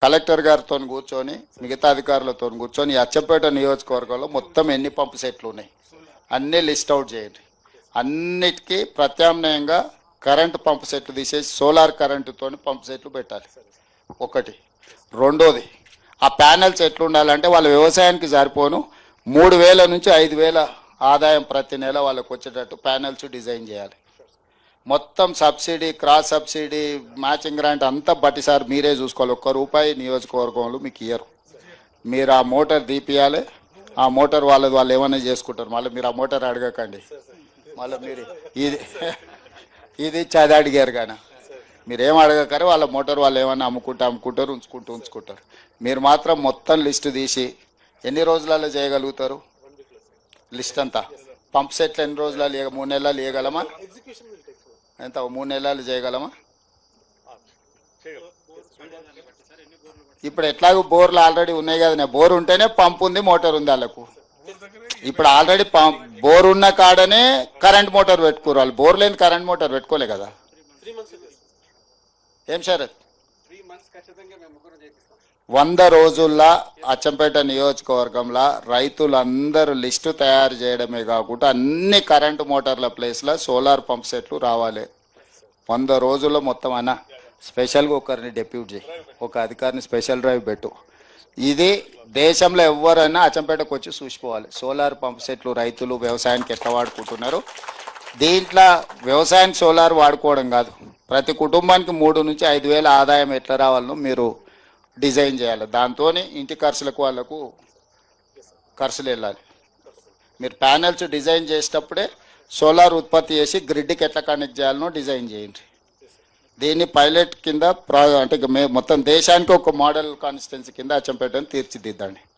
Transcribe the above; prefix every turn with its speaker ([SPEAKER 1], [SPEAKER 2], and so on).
[SPEAKER 1] Collector గారితో కూర్చొని మిగతా అధికారులతో కూర్చొని అచ్చంపేట నియోజకవర్గంలో మొత్తం ఎన్ని పంపు సెట్లు ఉన్నాయి అన్నీ లిస్ట్ అవుట్ చేయండి. అన్నిటికీ ప్రత్యామ్నాయంగా కరెంటు పంపు సెట్లు తీసేసి సోలార్ కరెంటుతో పంపు సెట్లు పెట్టాలి ఒకటి. రెండోది, ఆ ప్యానెల్స్ ఎట్లు ఉండాలంటే వాళ్ళ వ్యవసాయానికి సరిపోను 3,000 నుంచి 5,000 ఆదాయం ప్రతి నెల వాళ్ళకు వచ్చేటట్టు ప్యానెల్స్ డిజైన్ చేయాలి. మొత్తం subsidy, cross subsidy, matching grant అంతా బట్టి సార్ మీరే చూసుకోవాలి. ₹1 నియోజకవర్గంలో మీకు ఇయ్యరు. మీరు ఆ మోటార్ తీపియాలి. ఆ మోటార్ వాళ్ళు ఏమైనా చేసుకుంటారు. మళ్ళీ మీరు ఆ మోటార్ అడగకండి. మళ్ళీ మీరు ఇది చది అడిగారు కానీ మీరేం అడగకరే వాళ్ళ మోటార్ వాళ్ళు ఏమైనా అమ్ముకుంటారు, ఉంచుకుంటారు. మీరు మాత్రం మొత్తం లిస్టు తీసి ఎన్ని రోజులలో చేయగలుగుతారు లిస్ట్ అంతా? పంప్ సెట్లు ఎన్ని రోజులలో 3 నెలలు ఇవ్వగలమా? ఎంత 3 నెలలు చేయగలమా? ఇప్పుడు ఎట్లాగో బోర్లు ఆల్రెడీ ఉన్నాయి కదా, బోర్ ఉంటేనే పంప్ ఉంది, మోటార్ ఉంది వాళ్ళకు. ఇప్పుడు ఆల్రెడీ బోర్ ఉన్న కాడనే కరెంట్ మోటార్ పెట్టుకోరు వాళ్ళు. బోర్ లేని కరెంట్ మోటార్ పెట్టుకోలే కదా. ఏం షరత్? 100 రోజుల్లో అచ్చంపేట నియోజకవర్గంలో రైతులందరూ లిస్టు తయారు చేయడమే కాకుండా అన్ని కరెంటు మోటార్ల ప్లేస్లో సోలార్ పంప్ సెట్లు రావాలి. 100 రోజుల్లో మొత్తం అన్న స్పెషల్గా ఒకరిని డెప్యూట్ చేయి, ఒక అధికారిని స్పెషల్ డ్రైవ్ పెట్టు. ఇది దేశంలో ఎవరైనా అచ్చంపేటకు వచ్చి చూసిపోవాలి సోలార్ పంప్ సెట్లు రైతులు వ్యవసాయానికి ఎట్లా వాడుకుంటున్నారు. దీంట్లో వ్యవసాయానికి సోలార్ వాడుకోవడం కాదు, ప్రతి కుటుంబానికి 3 నుంచి 5,000 ఆదాయం ఎట్లా రావాలో మీరు డిజైన్ చేయాలి. దాంతో ఇంటి ఖర్చులకు వాళ్ళకు ఖర్చులు వెళ్ళాలి. మీరు ప్యానెల్స్ డిజైన్ చేసేటప్పుడే సోలార్ ఉత్పత్తి చేసి గ్రిడ్కి ఎట్లా కనెక్ట్ చేయాలనో డిజైన్ చేయండి. దీన్ని పైలట్ కింద అంటే మొత్తం దేశానికి ఒక మోడల్ కాన్స్టిట్యున్సీ కింద అచ్చంపేటను తీర్చిదిద్దండి.